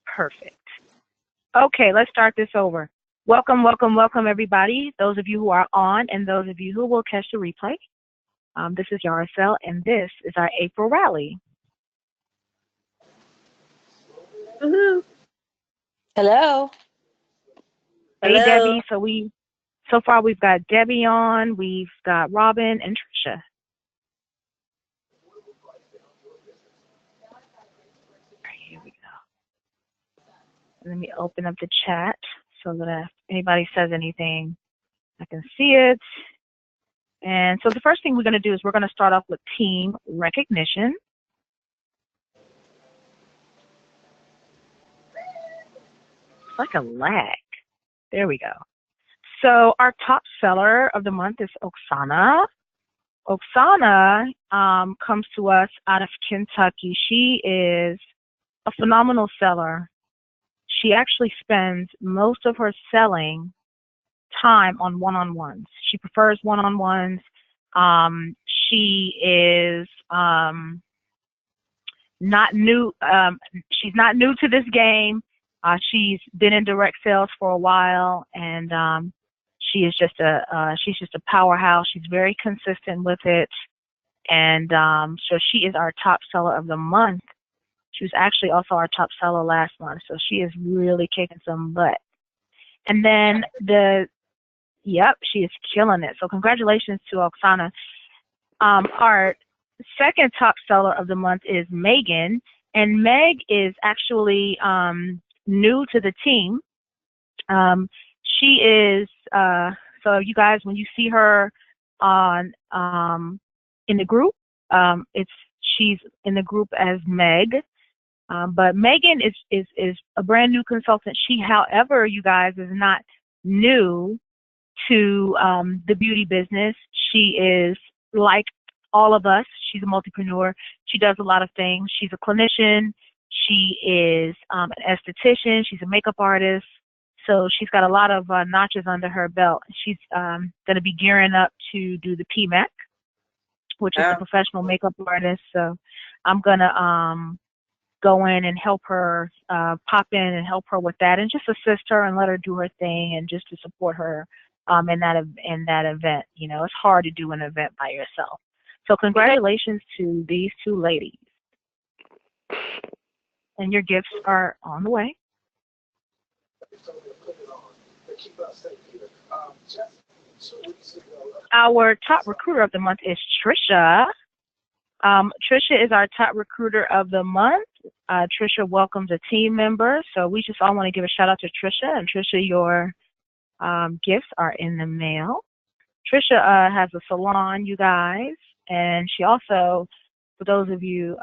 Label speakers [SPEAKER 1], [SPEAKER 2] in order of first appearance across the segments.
[SPEAKER 1] Perfect. Okay, let's start this over. Welcome, welcome, welcome, everybody. Those of you who are on and those of you who will catch the replay. This is Yaricel, and this is our April rally.
[SPEAKER 2] Woohoo.
[SPEAKER 3] Hello.
[SPEAKER 1] Hey,
[SPEAKER 2] Hello.
[SPEAKER 1] Debbie. So far we've got Debbie on, we've got Robin and Trisha. Here we go. Let me open up the chat so that if anybody says anything, I can see it. And so the first thing we're going to do is we're going to start off with team recognition. It's like a lag. There we go. So our top seller of the month is Oksana. Oksana comes to us out of Kentucky. She is a phenomenal seller. She actually spends most of her selling time on one-on-ones. She prefers one-on-ones. She is not new. She's not new to this game. She's been in direct sales for a while, and she's just a powerhouse. She's very consistent with it, and so she is our top seller of the month. She was actually also our top seller last month, so she is really kicking some butt. And then she is killing it. So congratulations to Oksana. Our second top seller of the month is Megan, and Meg is actually new to the team. She is so you guys, when you see her on in the group, she's in the group as Meg. But Megan is a brand new consultant. She, however, you guys, is not new to the beauty business. She is like all of us. She's a multipreneur. She does a lot of things. She's a clinician. She is an esthetician. She's a makeup artist. So she's got a lot of notches under her belt. She's going to be gearing up to do the PMAC, which is the professional makeup artist. So I'm going to go in and help her, pop in and help her with that, and just assist her and let her do her thing, and just to support her in that event. You know, it's hard to do an event by yourself. So congratulations to these two ladies. And your gifts are on the way. Our top recruiter of the month is Trisha. Trisha is our top recruiter of the month. Trisha welcomes a team member, so we just all want to give a shout out to Trisha. And Trisha, your gifts are in the mail. Trisha has a salon, you guys, and she also, for those of you,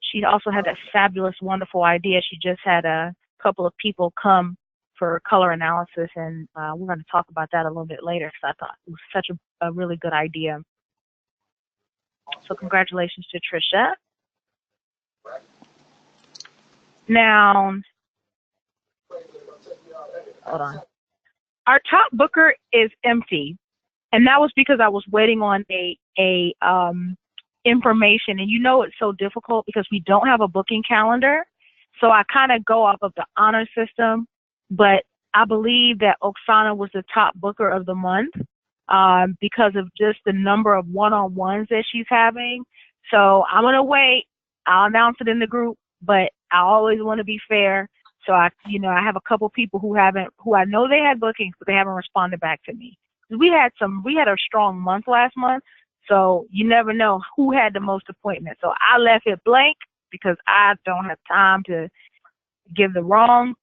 [SPEAKER 1] she also had that fabulous, wonderful idea. She just had a couple of people come for color analysis, and we're going to talk about that a little bit later, because I thought it was such a really good idea. So congratulations to Trisha. Now, hold on. Our top booker is empty, and that was because I was waiting on a information, and you know it's so difficult because we don't have a booking calendar. So I kind of go off of the honor system, but I believe that Oksana was the top booker of the month because of just the number of one-on-ones that she's having. So I'm going to wait. I'll announce it in the group, but I always want to be fair. So I have a couple people who I know they had bookings, but they haven't responded back to me. We had a strong month last month, so you never know who had the most appointments. So I left it blank because I don't have time to give the wrong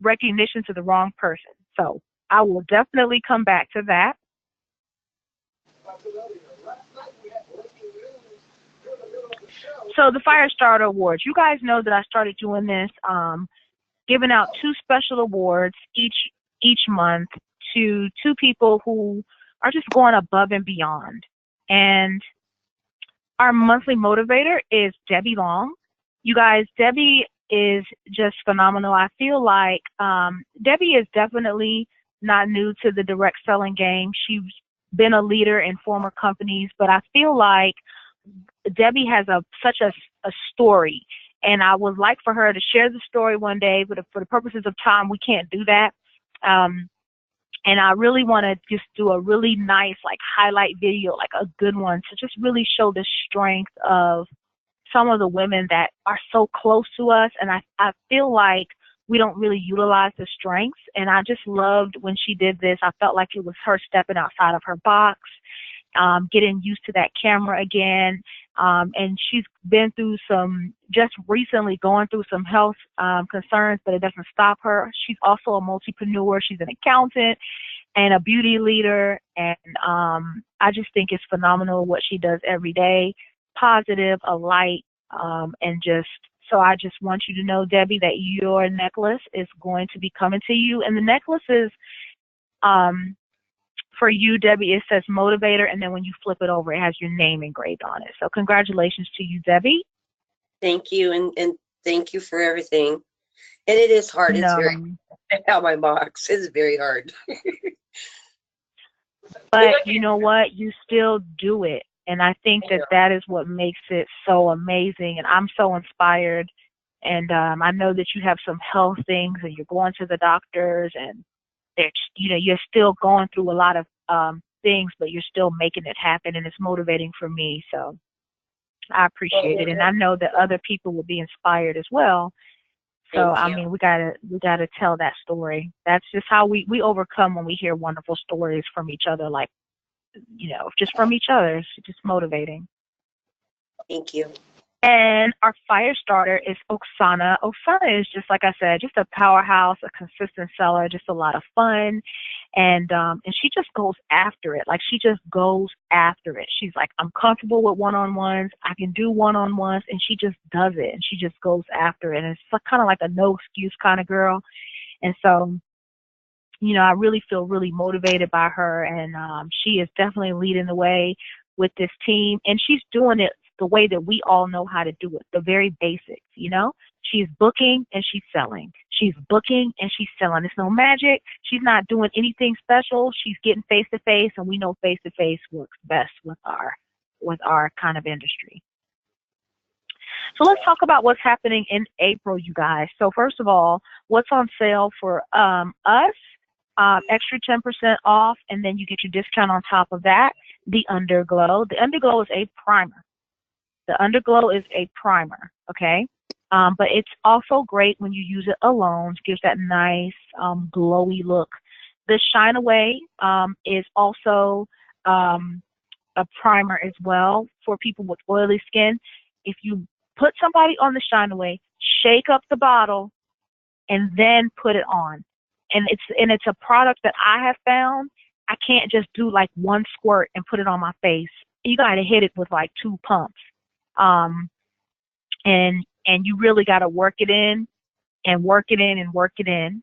[SPEAKER 1] recognition to the wrong person. So I will definitely come back to that. So the Firestarter Awards. You guys know that I started doing this, giving out 2 special awards each month to 2 people who are just going above and beyond. And our monthly motivator is Debbie Long. You guys, Debbie is just phenomenal. I feel like Debbie is definitely not new to the direct selling game. She's been a leader in former companies, but I feel like Debbie has such a story, and I would like for her to share the story one day, but for the purposes of time, we can't do that. And I really want to just do a really nice, like, highlight video, like a good one, to just really show the strength of some of the women that are so close to us. And I feel like we don't really utilize the strengths. And I just loved when she did this. I felt like it was her stepping outside of her box, getting used to that camera again. And she's been through just recently going through some health concerns, but it doesn't stop her. She's also a multipreneur. She's an accountant and a beauty leader. And I just think it's phenomenal what she does every day. Positive, a light, and so I just want you to know, Debbie, that your necklace is going to be coming to you. And the necklace is, for you, Debbie, it says motivator, and then when you flip it over, it has your name engraved on it. So congratulations to you, Debbie.
[SPEAKER 2] Thank you, and thank you for everything. And it is hard. It's very out my box. It's very hard.
[SPEAKER 1] But you know what? You still do it. And I think that is what makes it so amazing. And I'm so inspired. And I know that you have some health things, and you're going to the doctors, and you're still going through a lot of things, but you're still making it happen, and it's motivating for me. So I appreciate it, and I know that other people will be inspired as well. So I mean, we gotta tell that story. That's just how we overcome when we hear wonderful stories from each other, like, just from each other. It's just motivating.
[SPEAKER 2] Thank you.
[SPEAKER 1] And our fire starter is Oksana. Oksana is, just like I said, just a powerhouse, a consistent seller, just a lot of fun. And she just goes after it. Like, she just goes after it. She's like, I'm comfortable with one-on-ones. I can do one-on-ones. And she just does it. And she just goes after it. And it's kind of like a no excuse kind of girl. And so, I really feel really motivated by her. And she is definitely leading the way with this team. And she's doing it the way that we all know how to do it, the very basics, She's booking and she's selling. She's booking and she's selling. It's no magic. She's not doing anything special. She's getting face-to-face, and we know face-to-face works best with our kind of industry. So let's talk about what's happening in April, you guys. So first of all, what's on sale for us? Extra 10% off, and then you get your discount on top of that, the Underglow. The Underglow is a primer. The Underglow is a primer, okay? But it's also great when you use it alone. It gives that nice glowy look. The Shine Away is also a primer as well for people with oily skin. If you put somebody on the Shine Away, shake up the bottle, and then put it on. And it's a product that I have found. I can't just do like one squirt and put it on my face. You got to hit it with like 2 pumps. And you really got to work it in and work it in and work it in.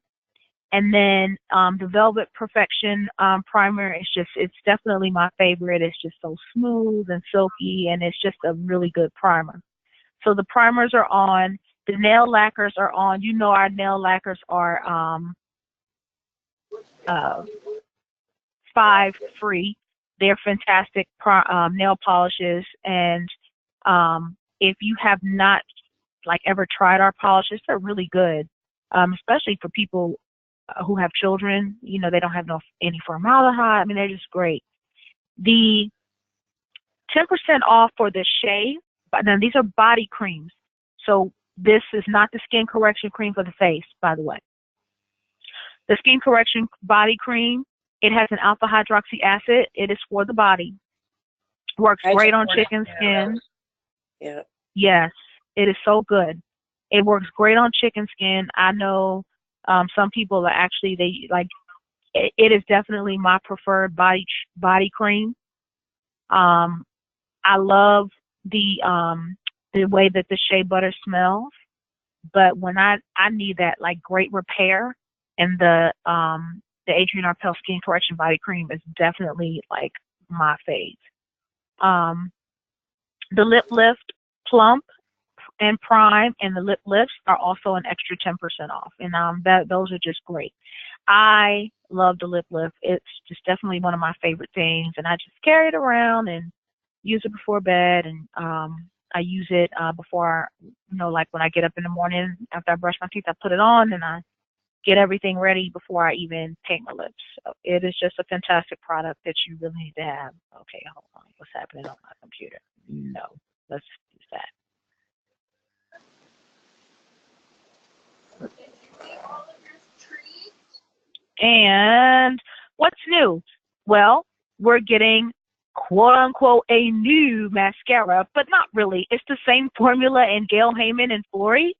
[SPEAKER 1] And then the Velvet Perfection primer it's definitely my favorite. It's just so smooth and silky, and it's just a really good primer. So the primers are on. The nail lacquers are on. Our nail lacquers are 5 free. They're fantastic nail polishes, and if you have not ever tried our polishes, they're really good, especially for people who have children. They don't have any formaldehyde. I mean, they're just great. The 10% off for the Shea, but then these are body creams. So this is not the skin correction cream for the face, by the way. The skin correction body cream, it has an alpha hydroxy acid. It is for the body. Works great on chicken skin.
[SPEAKER 2] Yeah.
[SPEAKER 1] Yes, it is so good. It works great on chicken skin. I know some people are actually, it is definitely my preferred body cream. I love the way that the shea butter smells, but when I need that great repair, and the Adrienne Arpel Skin Correction Body Cream is definitely my fave. The Lip Lift Plump and Prime and the Lip Lifts are also an extra 10% off, and those are just great. I love the Lip Lift. It's just definitely one of my favorite things, and I just carry it around, and use it before bed, and I use it before, like when I get up in the morning after I brush my teeth, I put it on and I get everything ready before I even paint my lips. So it is just a fantastic product that you really need to have. Okay, hold on. What's happening on my computer? No, let's use that. And what's new? Well, we're getting quote unquote a new mascara, but not really. It's the same formula in Gail Heyman and Flori,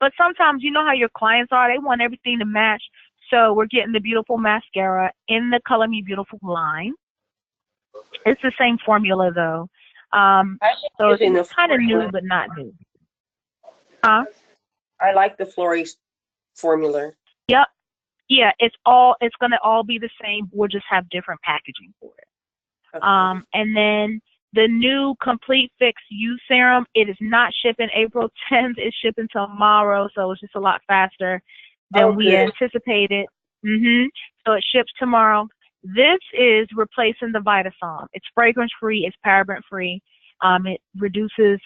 [SPEAKER 1] but sometimes you know how your clients are, they want everything to match. So we're getting the Beautiful mascara in the Color Me Beautiful line. It's the same formula though. So it's kind of new but not new. Huh?
[SPEAKER 2] I like the Flori formula.
[SPEAKER 1] Yep. Yeah, it's gonna all be the same. We'll just have different packaging for it. Okay. And then the new Complete Fix Youth Serum, it is not shipping April 10th. It's shipping tomorrow, so it's just a lot faster than we anticipated. So it ships tomorrow. This is replacing the Vitasom. It's fragrance free. It's paraben free. It reduces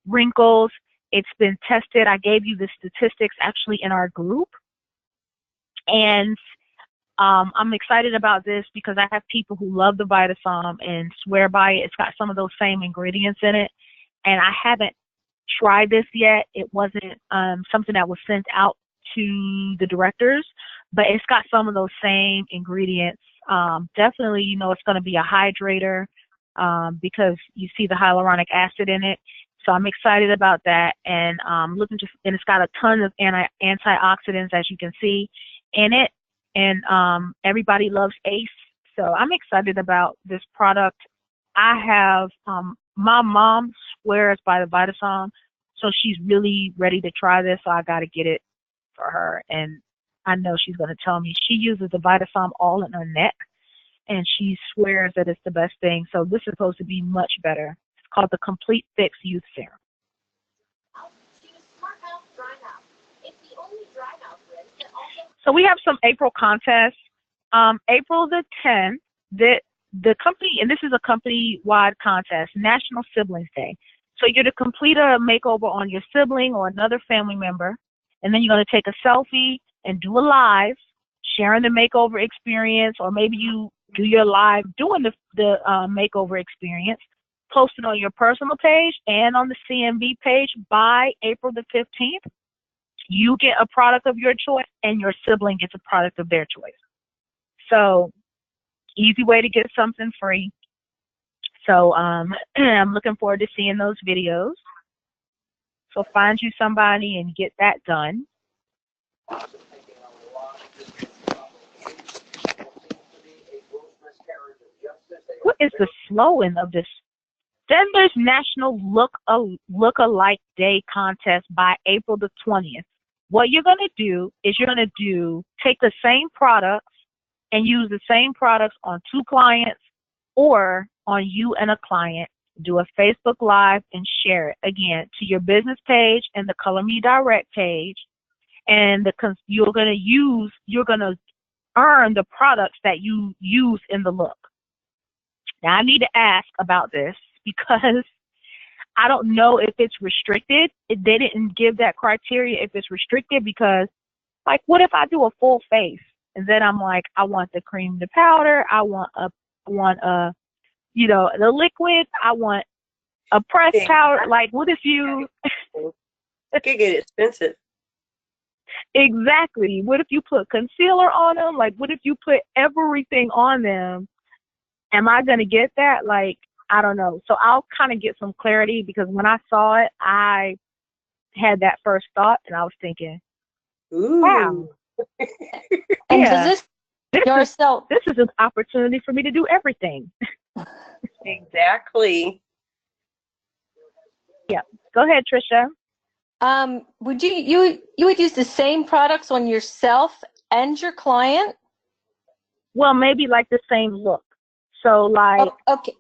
[SPEAKER 1] wrinkles. It's been tested. I gave you the statistics actually in our group. And I'm excited about this because I have people who love the Vitasom and swear by it. It's got some of those same ingredients in it. And I haven't tried this yet. It wasn't something that was sent out to the directors, but it's got some of those same ingredients. Definitely, it's going to be a hydrator because you see the hyaluronic acid in it. So I'm excited about that. And and it's got a ton of antioxidants, as you can see, in it. And everybody loves Ace. So I'm excited about this product. I have, my mom swears by the Vitasom, so she's really ready to try this. So I got to get it for her. And I know she's going to tell me she uses the Vitasom all in her neck, and she swears that it's the best thing. So this is supposed to be much better. It's called the Complete Fix Youth Serum. So we have some April contests. April the 10th, the company, and this is a company-wide contest, National Siblings Day. So you're to complete a makeover on your sibling or another family member, and then you're going to take a selfie and do a live, sharing the makeover experience, or maybe you do your live doing the makeover experience, post it on your personal page and on the CMV page by April the 15th. You get a product of your choice, and your sibling gets a product of their choice. So, easy way to get something free. So, I'm looking forward to seeing those videos. So, find you somebody and get that done. What is the slogan of this? Then there's National Look-alike Day contest by April the 20th. What you're going to do is take the same products and use the same products on 2 clients or on you and a client. Do a Facebook Live and share it, again, to your business page and the Color Me Direct page. And you're going to earn the products that you use in the look. Now, I need to ask about this because I don't know if it's restricted. They didn't give that criteria if it's restricted because, like, what if I do a full face and then I'm like, I want the cream to powder, I want the liquid, I want a pressed powder. Like, what if you?
[SPEAKER 2] It could get expensive.
[SPEAKER 1] Exactly. What if you put concealer on them? Like, what if you put everything on them? Am I gonna get that? Like, I don't know. So I'll kind of get some clarity because when I saw it, I had that first thought and I was thinking,
[SPEAKER 2] ooh.
[SPEAKER 1] Wow.
[SPEAKER 3] And does
[SPEAKER 1] this is an opportunity for me to do everything.
[SPEAKER 2] Exactly.
[SPEAKER 1] Yeah. Go ahead, Trisha.
[SPEAKER 3] Would you would use the same products on yourself and your client?
[SPEAKER 1] Well, maybe like the same look. So like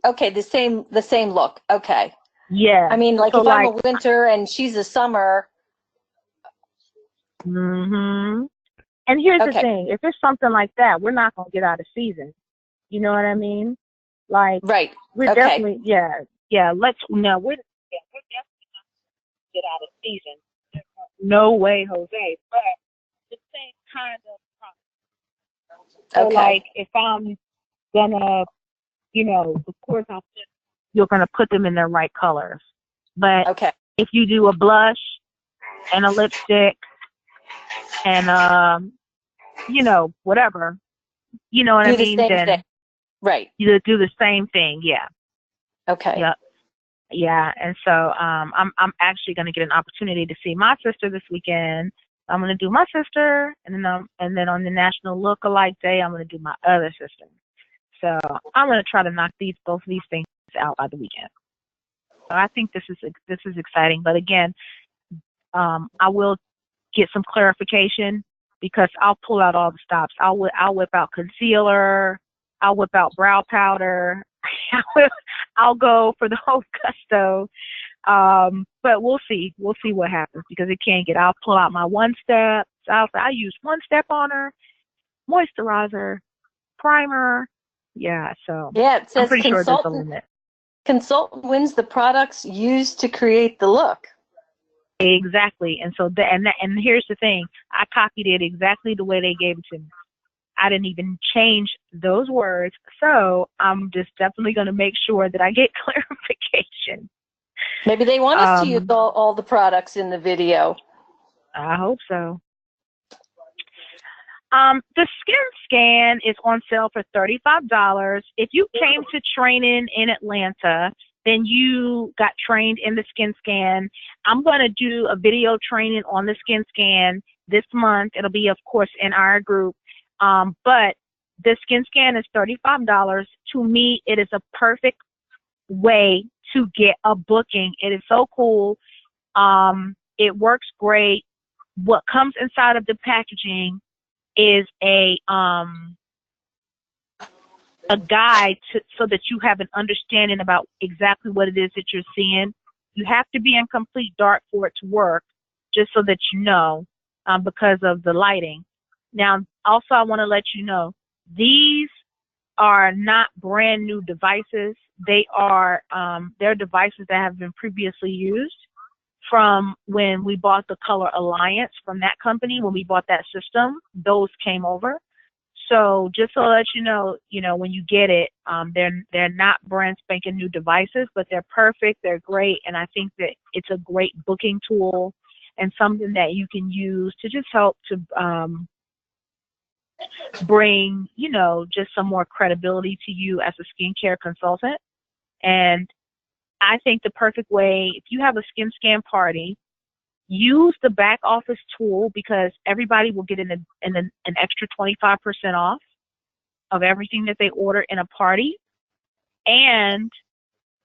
[SPEAKER 3] okay, the same look. Okay.
[SPEAKER 1] Yeah.
[SPEAKER 3] I mean, like so if I'm a winter and she's a summer.
[SPEAKER 1] Mhm. And here's the thing: if it's something like that, we're not gonna get out of season. You know what I mean? Like,
[SPEAKER 3] right.
[SPEAKER 1] We're definitely yeah, we're definitely not gonna get out of season. No way, Jose. But the same kind of product. So
[SPEAKER 3] Okay.
[SPEAKER 1] like if I'm gonna, of course you're gonna put them in their right colors. But
[SPEAKER 3] Okay.
[SPEAKER 1] if you do a blush and a lipstick and whatever, you know what I
[SPEAKER 3] Do the
[SPEAKER 1] mean,
[SPEAKER 3] same thing.
[SPEAKER 1] then
[SPEAKER 3] Right.
[SPEAKER 1] you do the same thing. Yeah.
[SPEAKER 3] Okay.
[SPEAKER 1] Yep. Yeah. And so I'm actually gonna get an opportunity to see my sister this weekend. I'm gonna do my sister, and then on the National Look-alike Day, I'm gonna do my other sister. So I'm gonna try to knock both of these things out by the weekend. So I think this is exciting. But again, I will get some clarification because I'll pull out all the stops. I'll whip out concealer. I'll whip out brow powder. I'll go for the whole gusto. But we'll see. We'll see what happens because it can't get. I'll pull out my One Step. I use One Step on her, moisturizer, primer. Yeah. So
[SPEAKER 3] Yeah, it
[SPEAKER 1] I'm
[SPEAKER 3] says
[SPEAKER 1] pretty sure there's a limit.
[SPEAKER 3] consultant wins the products used to create the look.
[SPEAKER 1] Exactly. And so and here's the thing. I copied it exactly the way they gave it to me. I didn't even change those words. So I'm just definitely going to make sure that I get clarification.
[SPEAKER 3] Maybe they want us to use all the products in the video.
[SPEAKER 1] I hope so. The Skin Scan is on sale for $35. If you came to training in Atlanta, then you got trained in the Skin Scan. I'm going to do a video training on the Skin Scan this month. It'll be, of course, in our group. But the Skin Scan is $35. To me, it is a perfect way to get a booking. It is so cool. It works great. What comes inside of the packaging is a guide so that you have an understanding about exactly what it is that you're seeing. You have to be in complete dark for it to work, just so that you know, because of the lighting. Now, also, I want to let you know, these are not brand new devices. They are they're devices that have been previously used from when we bought the Color Alliance from that company. When we bought that system, those came over. So just to let you know, when you get it, they're not brand spanking new devices, but they're perfect. They're great, and I think that it's a great booking tool and something that you can use to just help to bring, just some more credibility to you as a skincare consultant. And I think the perfect way, if you have a Skin Scan party, use the back office tool because everybody will get an extra 25% off of everything that they order in a party, and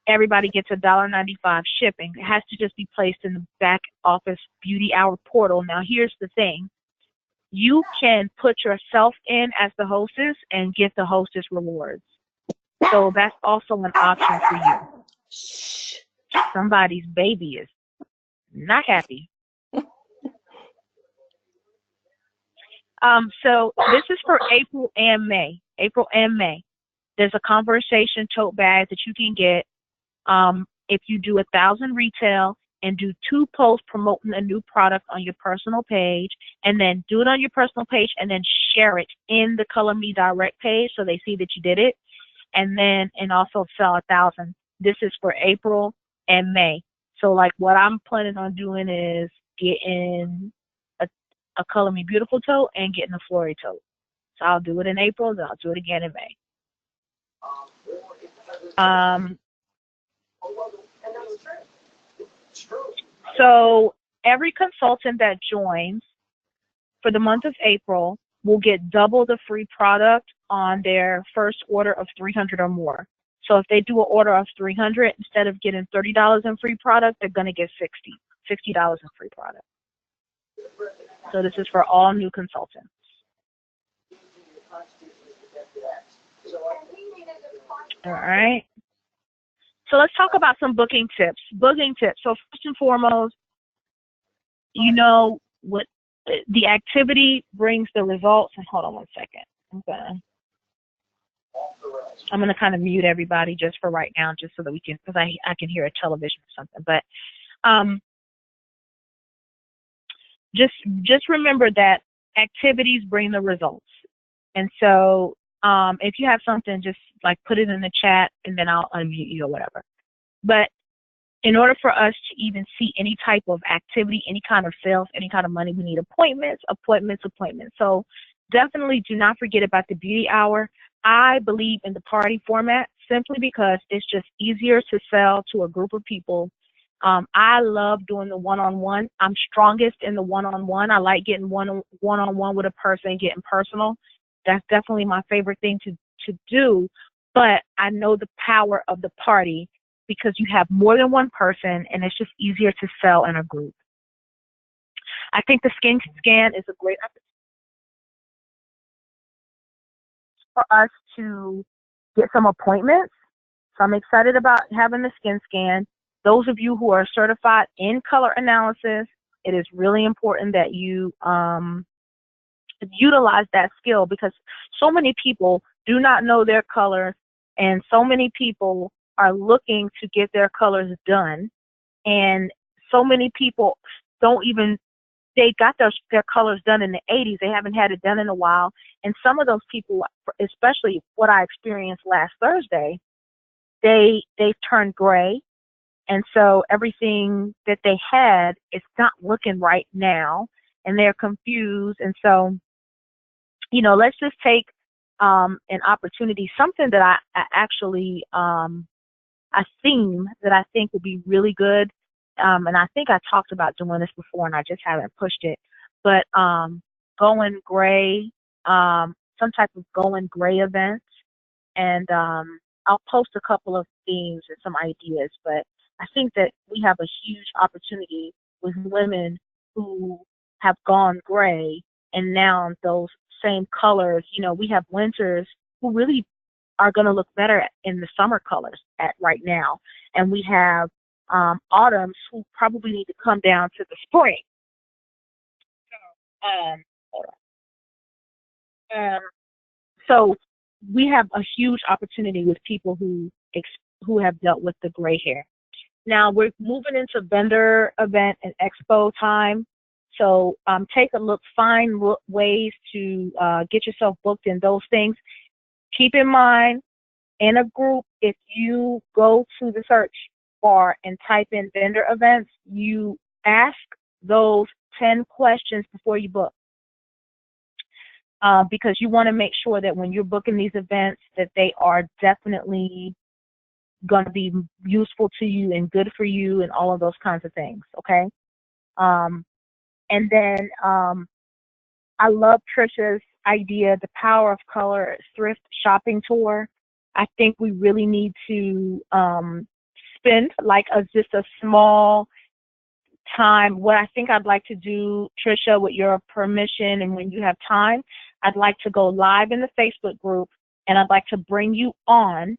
[SPEAKER 1] everybody gets $1.95 shipping. It has to just be placed in the back office beauty hour portal. Now, here's the thing. You can put yourself in as the hostess and get the hostess rewards. So that's also an option for you. Somebody's baby is not happy. So this is for April and May. April and May. There's a conversation tote bag that you can get if you do 1,000 retail and do 2 posts promoting a new product on your personal page, and then do it on your personal page and then share it in the Color Me Direct page so they see that you did it, and also sell 1,000. This is for April and May. So like what I'm planning on doing is getting a Color Me Beautiful tote and getting a Flurry tote. So I'll do it in April, then I'll do it again in May. So every consultant that joins for the month of April will get double the free product on their first order of 300 or more. So if they do an order of 300, instead of getting $30 in free product, they're going to get $60 in free product. So this is for all new consultants. All right. So let's talk about some booking tips. So first and foremost, what the activity brings the results. And hold on one second. I'm going to kind of mute everybody just for right now, just so that we can, because I can hear a television or something. But just remember that activities bring the results. And so if you have something, just like put it in the chat, and then I'll unmute you or whatever. But in order for us to even see any type of activity, any kind of sales, any kind of money, we need appointments, appointments, appointments. So definitely do not forget about the beauty hour. I believe in the party format simply because it's just easier to sell to a group of people. I love doing the one-on-one. I'm strongest in the one-on-one. I like getting one-on-one with a person, getting personal. That's definitely my favorite thing to do. But I know the power of the party because you have more than one person, and it's just easier to sell in a group. I think the skin scan is a great opportunity for us to get some appointments. So I'm excited about having the skin scan. Those of you who are certified in color analysis, it is really important that you utilize that skill, because so many people do not know their colors, and so many people are looking to get their colors done, and so many people don't even, they got their colors done in the 80s. They haven't had it done in a while. And some of those people, especially what I experienced last Thursday, they've turned gray. And so everything that they had is not looking right now, and they're confused. And so, you know, let's just take an opportunity, something that I actually, a theme that I think would be really good. And I think I talked about doing this before, and I just haven't pushed it. But going gray, some type of going gray events. And I'll post a couple of themes and some ideas. But I think that we have a huge opportunity with women who have gone gray, and now those same colors, you know, we have winters who really are going to look better in the summer colors right now. And we have autumns who probably need to come down to the spring. So we have a huge opportunity with people who have dealt with the gray hair. Now we're moving into vendor event and expo time. So take a look, find ways to get yourself booked in those things. Keep in mind, in a group, if you go to the search bar and type in vendor events, you ask those 10 questions before you book. Because you want to make sure that when you're booking these events, that they are definitely going to be useful to you and good for you and all of those kinds of things, okay? And then I love Trisha's idea, the Power of Color Thrift Shopping Tour. I think we really need to spend like just a small time. What I think I'd like to do, Trisha, with your permission and when you have time, I'd like to go live in the Facebook group, and I'd like to bring you on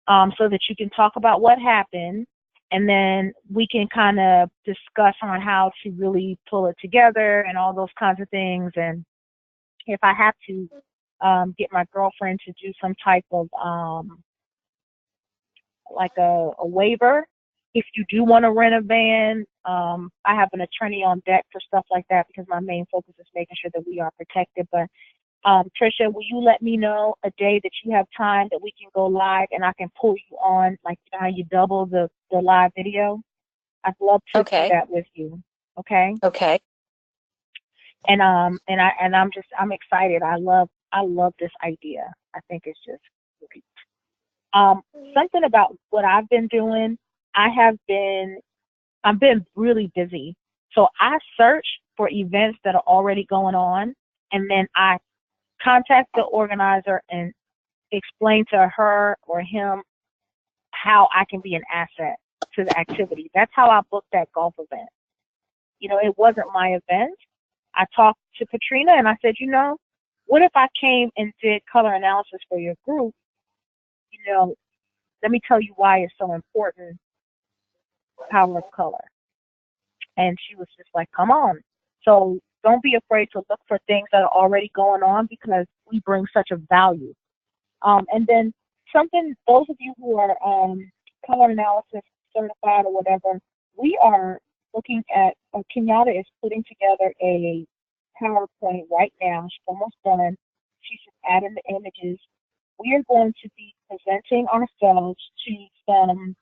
[SPEAKER 1] so that you can talk about what happened, and then we can kind of discuss on how to really pull it together and all those kinds of things. And if I have to get my girlfriend to do some type of like a waiver, if you do want to rent a van, I have an attorney on deck for stuff like that, because my main focus is making sure that we are protected. But Trisha, will you let me know a day that you have time that we can go live and I can pull you on, like how you double the live video? I'd love to do that with you. Okay.
[SPEAKER 3] Okay.
[SPEAKER 1] And I'm excited. I love this idea. I think it's just great. Something about what I've been doing, I've been really busy. So I search for events that are already going on, and then I contact the organizer and explain to her or him how I can be an asset to the activity. That's how I booked that golf event. You know, it wasn't my event. I talked to Katrina and I said, you know, what if I came and did color analysis for your group? You know, let me tell you why it's so important, power of color. And she was just like, come on. So don't be afraid to look for things that are already going on, because we bring such a value. And then something, those of you who are color analysis certified or whatever, we are looking at, Kenyatta is putting together a PowerPoint right now. She's almost done. She's just adding the images. We are going to be presenting ourselves to some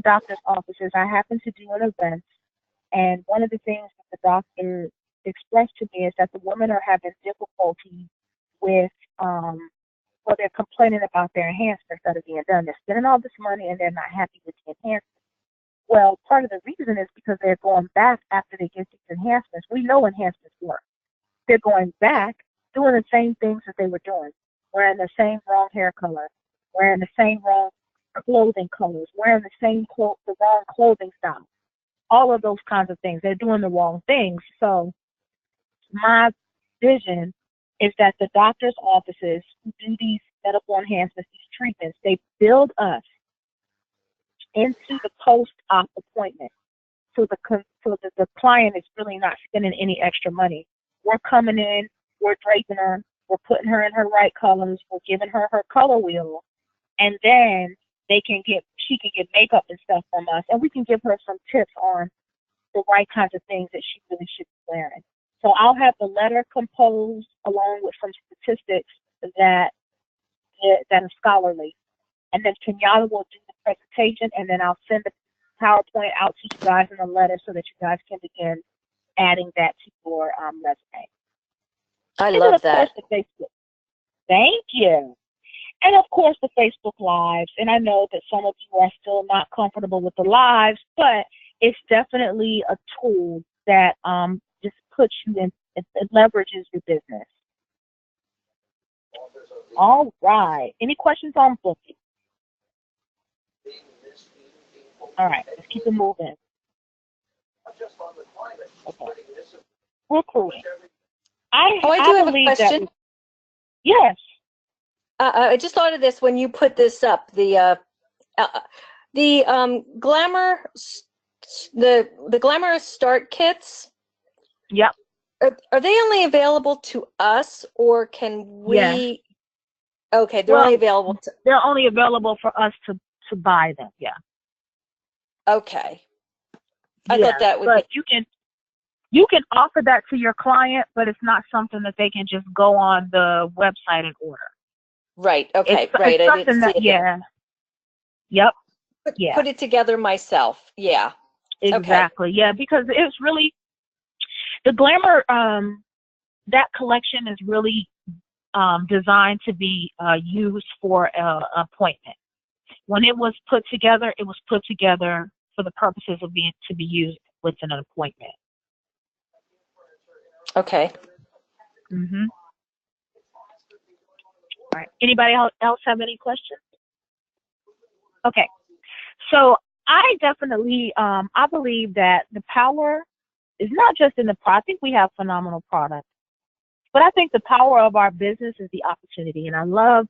[SPEAKER 1] doctor's offices. I happen to do an event, and one of the things that the doctor expressed to me is that the women are having difficulty with, well, they're complaining about their enhancements that are being done. They're spending all this money and they're not happy with the enhancements. Well, part of the reason is because they're going back after they get these enhancements. We know enhancements work. They're going back doing the same things that they were doing, wearing the same wrong hair color, wearing the same wrong clothing colors, wearing the wrong clothing style, all of those kinds of things. They're doing the wrong things. So my vision is that the doctor's offices who do these medical enhancements, these treatments, they build us into the post-op appointment. So the client is really not spending any extra money. We're coming in, we're draping her, we're putting her in her right colors, we're giving her her color wheel, and then she can get makeup and stuff from us, and we can give her some tips on the right kinds of things that she really should be wearing. So I'll have the letter composed along with some statistics that are scholarly, and then Kenyatta will do the presentation, and then I'll send the PowerPoint out to you guys in a letter so that you guys can begin adding that to your resume.
[SPEAKER 3] I love that.
[SPEAKER 1] Of course, the Facebook. Thank you. And of course, the Facebook Lives. And I know that some of you are still not comfortable with the lives, but it's definitely a tool that just puts you in, it leverages your business. All right. Any questions on booking? All right, let's keep it moving. Okay. Recruiting.
[SPEAKER 3] I do have a question.
[SPEAKER 1] Yes.
[SPEAKER 3] I just thought of this when you put this up. The glamour, the glamorous start kits.
[SPEAKER 1] Yep.
[SPEAKER 3] Are they only available to us, or can we?
[SPEAKER 1] Yeah.
[SPEAKER 3] Okay, they're only available.
[SPEAKER 1] They're only available for us to buy them. Yeah.
[SPEAKER 3] Okay. I thought that would
[SPEAKER 1] be. You can offer that to your client, but it's not something that they can just go on the website and order.
[SPEAKER 3] Right. Okay.
[SPEAKER 1] It's
[SPEAKER 3] right.
[SPEAKER 1] I didn't see it. Yeah. Yep.
[SPEAKER 3] Put it together myself. Yeah.
[SPEAKER 1] Exactly. Okay. Yeah, because it's really the glamour. That collection is really designed to be used for an appointment. When it was put together for the purposes of to be used within an appointment.
[SPEAKER 3] Okay.
[SPEAKER 1] Mhm. All right. Anybody else have any questions? Okay. So I definitely, I believe that the power is not just in the product. I think we have phenomenal products, but I think the power of our business is the opportunity. And I love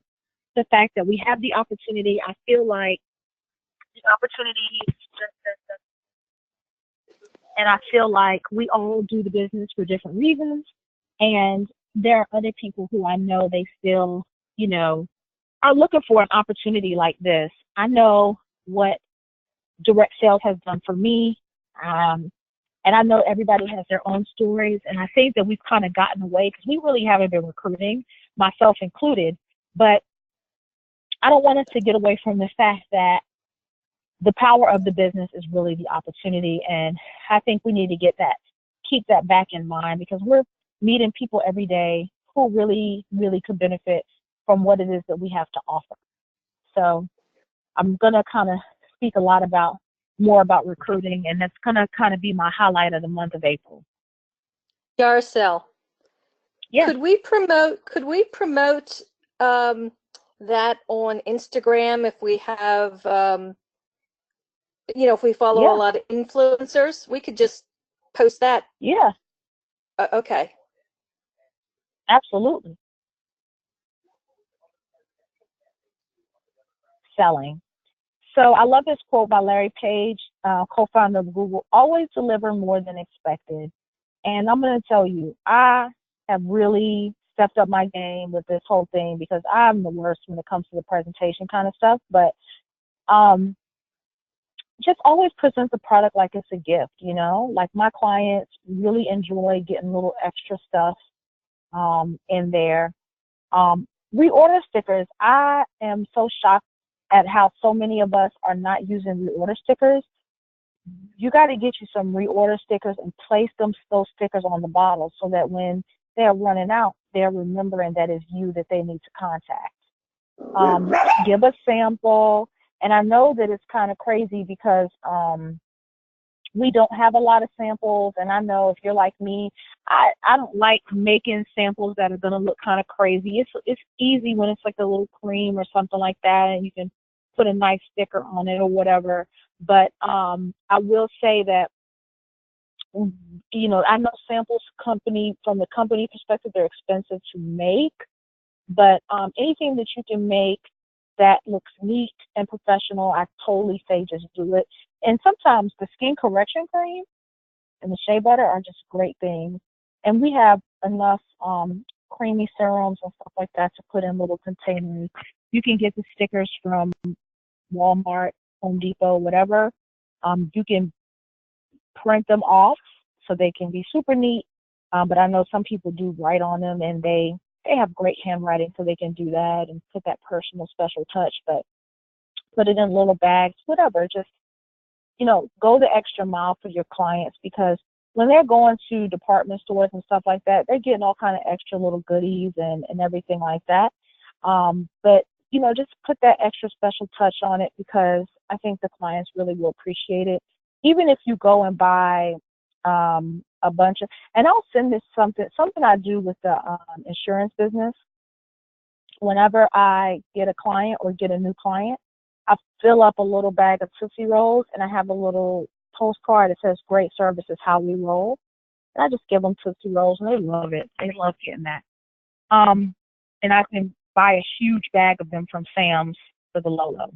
[SPEAKER 1] the fact that we have the opportunity. I feel like the opportunity is and I feel like we all do the business for different reasons. And there are other people who I know they still, are looking for an opportunity like this. I know what direct sales has done for me. And I know everybody has their own stories. And I think that we've kind of gotten away because we really haven't been recruiting, myself included. But I don't want us to get away from the fact that the power of the business is really the opportunity. And I think we need to keep that back in mind because we're meeting people every day who really, really could benefit from what it is that we have to offer. So I'm going to kind of speak a lot more about recruiting, and that's going to kind of be my highlight of the month of April.
[SPEAKER 3] Yarcel.
[SPEAKER 1] Yeah.
[SPEAKER 3] Could we promote that on Instagram if we have if we follow a lot of influencers, we could just post that.
[SPEAKER 1] Yeah.
[SPEAKER 3] Okay.
[SPEAKER 1] Absolutely. Selling. So I love this quote by Larry Page, co-founder of Google, always deliver more than expected. And I'm going to tell you, I have really stepped up my game with this whole thing because I'm the worst when it comes to the presentation kind of stuff. But just always present the product like it's a gift, you know? Like my clients really enjoy getting little extra stuff in there. Reorder stickers. I am so shocked at how so many of us are not using reorder stickers. You got to get you some reorder stickers and place those stickers on the bottle so that when they're running out, they're remembering that it's you that they need to contact. Give a sample. And I know that it's kind of crazy because we don't have a lot of samples. And I know if you're like me, I don't like making samples that are going to look kind of crazy. It's easy when it's like a little cream or something like that, and you can put a nice sticker on it or whatever. But I will say that, you know, I know samples from the company perspective, they're expensive to make. But anything that you can make that looks neat and professional, I totally say just do it. And sometimes the skin correction cream and the shea butter are just great things. And we have enough creamy serums and stuff like that to put in little containers. You can get the stickers from Walmart, Home Depot, whatever. You can print them off so they can be super neat. But I know some people do write on them, and they have great handwriting, so they can do that and put that personal special touch. But put it in little bags, whatever. Just, you know, go the extra mile for your clients, because when they're going to department stores and stuff like that, they're getting all kind of extra little goodies and everything like that. But, you know, just put that extra special touch on it, because I think the clients really will appreciate it. Even if you go and buy a bunch of, and I'll send this something I do with the insurance business. Whenever I get a client or get a new client, I fill up a little bag of Tootsie Rolls, and I have a little postcard that says "Great service is how we roll." And I just give them Tootsie Rolls, and they love it. They love getting that. And I can buy a huge bag of them from Sam's for the low low.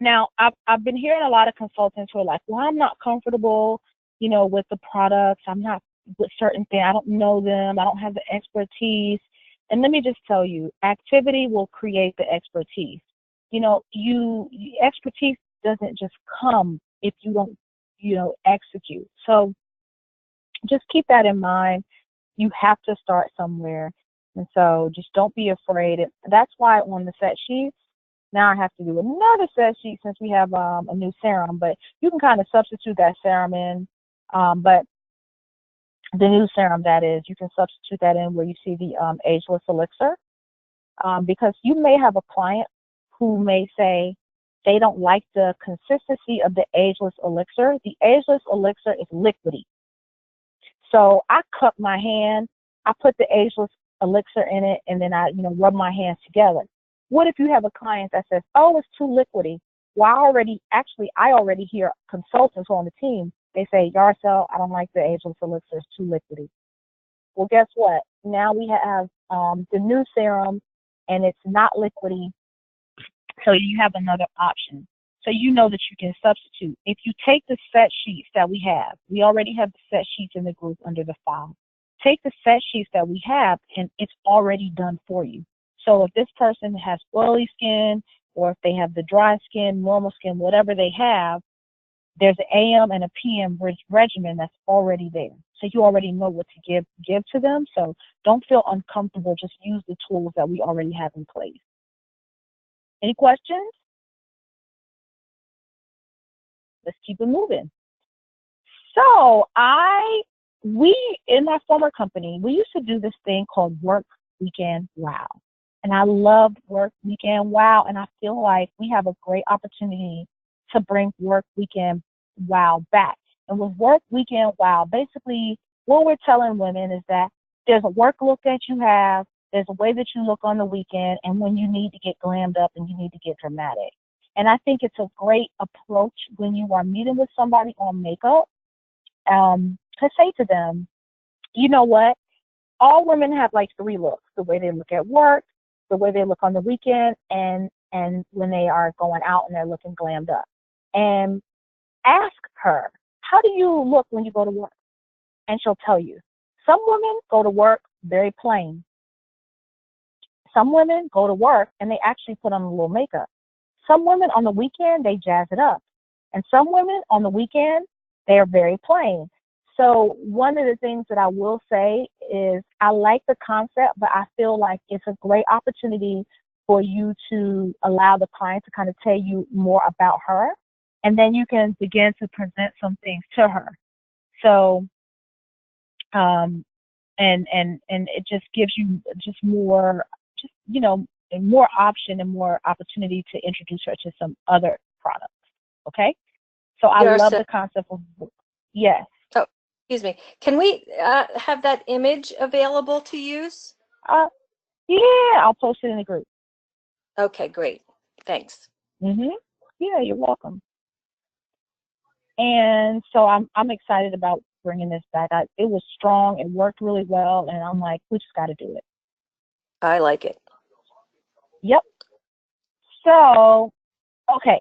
[SPEAKER 1] Now, I've been hearing a lot of consultants who are like, well, I'm not comfortable, you know, with the products. I'm not with certain things. I don't know them. I don't have the expertise. And let me just tell you, activity will create the expertise. You know, expertise doesn't just come if you don't, you know, execute. So just keep that in mind. You have to start somewhere. And so just don't be afraid. That's why on the set sheets, now I have to do another set sheet since we have a new serum, but you can kind of substitute that serum in. But the new serum, that is, you can substitute that in where you see the ageless elixir, because you may have a client who may say they don't like the consistency of the ageless elixir. The ageless elixir is liquidy. So I cup my hand, I put the ageless elixir in it, and then I, you know, rub my hands together. What if you have a client that says, oh, it's too liquidy? Well, I already hear consultants on the team. They say, Yarcel, I don't like the ageless elixir, it's too liquidy. Well, guess what? Now we have the new serum, and it's not liquidy, so you have another option. So you know that you can substitute. If you take the set sheets that we already have the set sheets in the group under the file. Take the set sheets that we have, and it's already done for you. So if this person has oily skin, or if they have the dry skin, normal skin, whatever they have, there's an AM and a PM regimen that's already there. So you already know what to give to them. So don't feel uncomfortable. Just use the tools that we already have in place. Any questions? Let's keep it moving. So we in my former company, we used to do this thing called Work Weekend Wow. And I loved Work Weekend Wow, and I feel like we have a great opportunity to bring Work Weekend Wow back. And with Work Weekend Wow, basically what we're telling women is that there's a work look that you have, there's a way that you look on the weekend, and when you need to get glammed up and you need to get dramatic. And I think it's a great approach when you are meeting with somebody on makeup, to say to them, you know what? All women have like 3 looks: the way they look at work, the way they look on the weekend, and when they are going out and they're looking glammed up. And ask her, how do you look when you go to work? And she'll tell you. Some women go to work very plain. Some women go to work and they actually put on a little makeup. Some women on the weekend, they jazz it up. And some women on the weekend, they are very plain. So one of the things that I will say is I like the concept, but I feel like it's a great opportunity for you to allow the client to kind of tell you more about her. And then you can begin to present some things to her. So, and it just gives you just more, more option and more opportunity to introduce her to some other products. Okay. So I love the concept of, yes.
[SPEAKER 3] Oh, excuse me. Can we have that image available to use?
[SPEAKER 1] Yeah, I'll post it in the group.
[SPEAKER 3] Okay, great. Thanks.
[SPEAKER 1] Yeah, you're welcome. And so I'm excited about bringing this back. It was strong. It worked really well. And I'm like, we just got to do it.
[SPEAKER 3] I like it.
[SPEAKER 1] Yep. So, okay.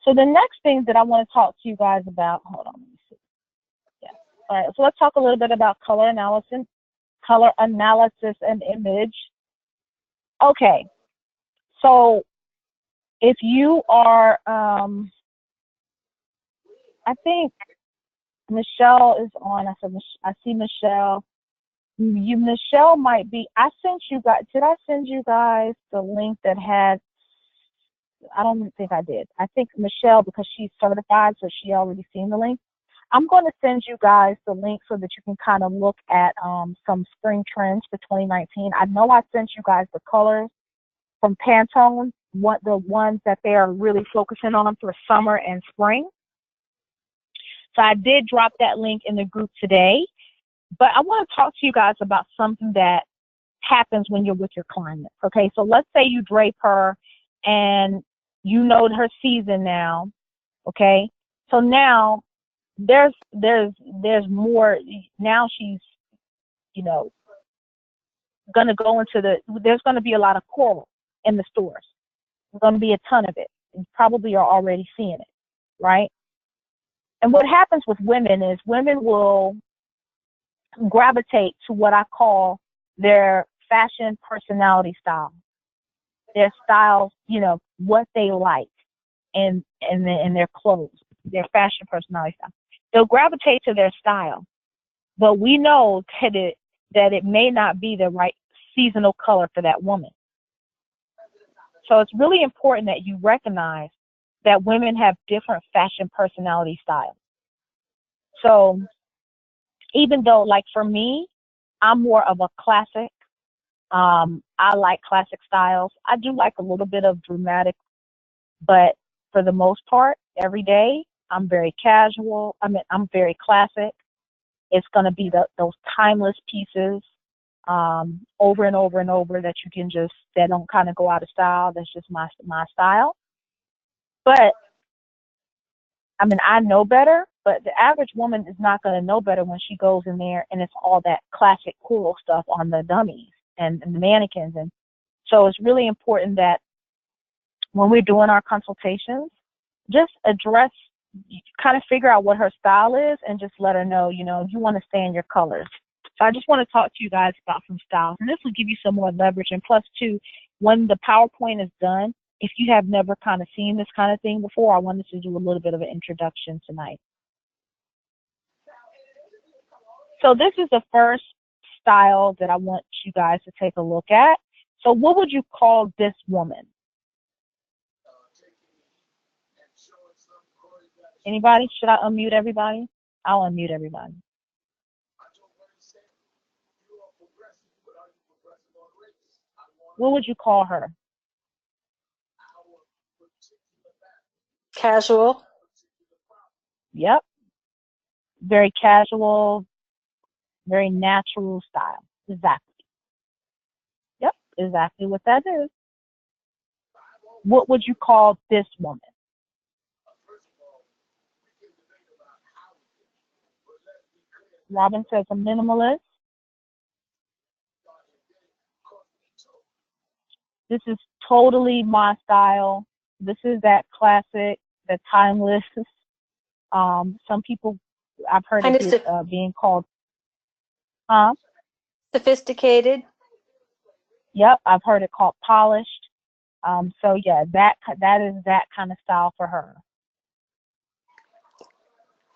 [SPEAKER 1] So the next thing that I want to talk to you guys about, hold on, let me see. Yeah. All right. So let's talk a little bit about color analysis and image. Okay. So if you are, I think Michelle is on. I see Michelle. Michelle might be. I sent you guys. Did I send you guys the link that had? I don't think I did. I think Michelle, because she's certified, so she already seen the link. I'm going to send you guys the link so that you can kind of look at some spring trends for 2019. I know I sent you guys the colors from Pantone, the ones that they are really focusing on for summer and spring. So I did drop that link in the group today. But I want to talk to you guys about something that happens when you're with your clients. Okay, so let's say you drape her and you know her season now. Okay, so now there's more. Now she's, going to go into there's going to be a lot of coral in the stores. There's going to be a ton of it. You probably are already seeing it, right? And what happens with women is women will gravitate to what I call their fashion personality style. Their styles, what they like in their clothes, their fashion personality style. They'll gravitate to their style, but we know that it may not be the right seasonal color for that woman. So it's really important that you recognize that women have different fashion personality styles. So even though, like for me, I'm more of a classic. I like classic styles. I do like a little bit of dramatic, but for the most part, every day, I'm very casual. I'm very classic. It's going to be those timeless pieces over and over and over that you can that don't kind of go out of style. That's just my style. But I know better, but the average woman is not going to know better when she goes in there and it's all that classic cool stuff on the dummies and the mannequins. And so it's really important that when we're doing our consultations, just kind of figure out what her style is and just let her know, you want to stay in your colors. So I just want to talk to you guys about some styles. And this will give you some more leverage. And plus, too, when the PowerPoint is done, if you have never kind of seen this kind of thing before, I wanted to do a little bit of an introduction tonight. So this is the first style that I want you guys to take a look at. So what would you call this woman? Anybody? Should I unmute everybody? I'll unmute everybody. What would you call her?
[SPEAKER 3] Casual.
[SPEAKER 1] Yep. Very casual, very natural style. Exactly. Yep, exactly what that is. What would you call this woman? Robin says a minimalist. This is totally my style. This is that classic, the timeless. Some people, I've heard it being called,
[SPEAKER 3] Sophisticated.
[SPEAKER 1] Yep, I've heard it called polished. So yeah, that is that kind of style for her.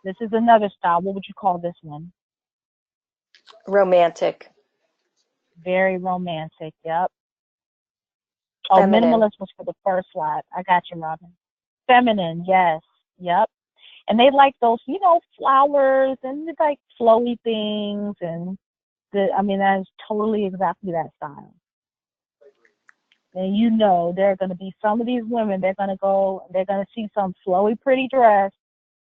[SPEAKER 1] This is another style. What would you call this one?
[SPEAKER 3] Romantic.
[SPEAKER 1] Very romantic. Yep. Oh,
[SPEAKER 3] Feminine.
[SPEAKER 1] minimalist was for the first slide. I got you, Robin. Feminine. Yes. Yep. And they like those, flowers and like flowy things, and that is totally exactly that style. And there are going to be some of these women, they're going to see some flowy, pretty dress,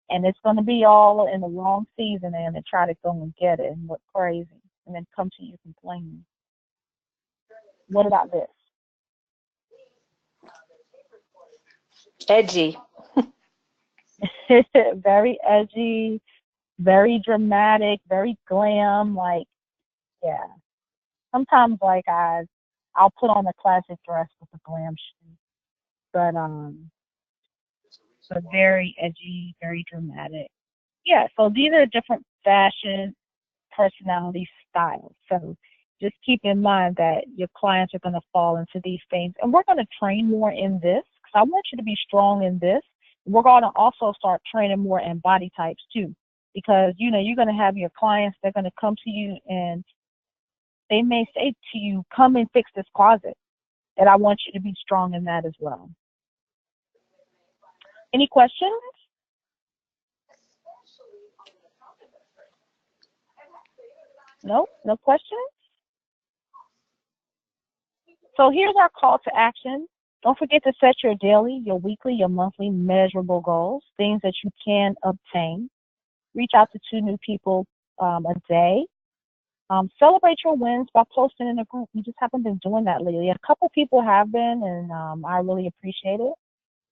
[SPEAKER 1] and it's going to be all in the wrong season, and they try to go and get it and look crazy, and then come to you complaining. What about this?
[SPEAKER 3] Edgy.
[SPEAKER 1] Very edgy, very dramatic, very glam. Like, yeah. Sometimes, like, I'll put on a classic dress with a glam shoe, but very edgy, very dramatic. Yeah. So these are different fashion personality styles. So just keep in mind that your clients are going to fall into these things, and we're going to train more in this because I want you to be strong in this. We're going to also start training more in body types too, because you're going to have your clients, they're going to come to you and they may say to you, come and fix this closet. And I want you to be strong in that as well. Any questions? No questions? So here's our call to action. Don't forget to set your daily, your weekly, your monthly measurable goals, things that you can obtain. Reach out to 2 new people a day. Celebrate your wins by posting in a group. We just haven't been doing that lately. A couple people have been, and I really appreciate it.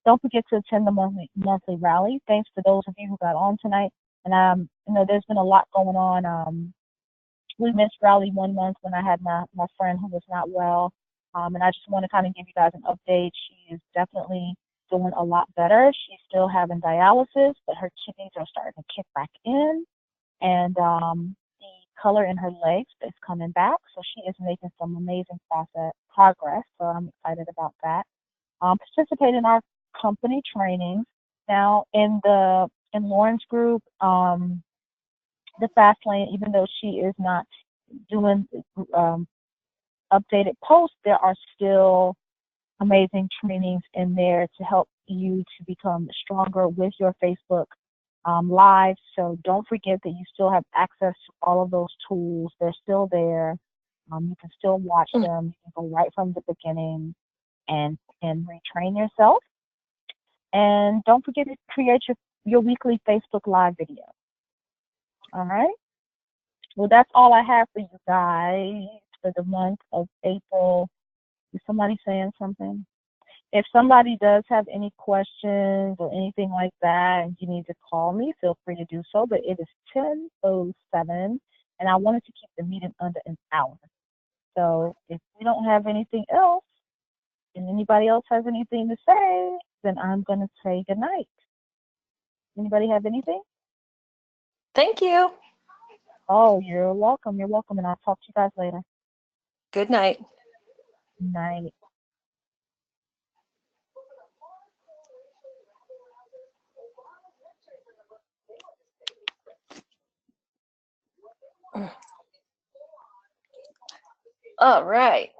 [SPEAKER 1] Don't forget to attend the monthly rally. Thanks to those of you who got on tonight. And there's been a lot going on. We missed rally 1 month when I had my friend who was not well. And I just want to kind of give you guys an update. She is definitely doing a lot better. She's still having dialysis, but her kidneys are starting to kick back in. And the color in her legs is coming back. So she is making some amazing progress. So I'm excited about that. Participate in our company trainings. Now in Lauren's group, the Fast Lane, even though she is not doing updated posts, there are still amazing trainings in there to help you to become stronger with your Facebook Live. So don't forget that you still have access to all of those tools. They're still there. You can still watch them. You can go right from the beginning and retrain yourself. And don't forget to create your weekly Facebook Live video. All right. Well, that's all I have for you guys for the month of April. Is somebody saying something? If somebody does have any questions or anything like that, and you need to call me, feel free to do so. But it is 10:07, and I wanted to keep the meeting under an hour. So if we don't have anything else, and anybody else has anything to say, then I'm going to say goodnight. Anybody have anything?
[SPEAKER 3] Thank you.
[SPEAKER 1] Oh, you're welcome. You're welcome. And I'll talk to you guys later.
[SPEAKER 3] Good night.
[SPEAKER 1] Night.
[SPEAKER 3] All right.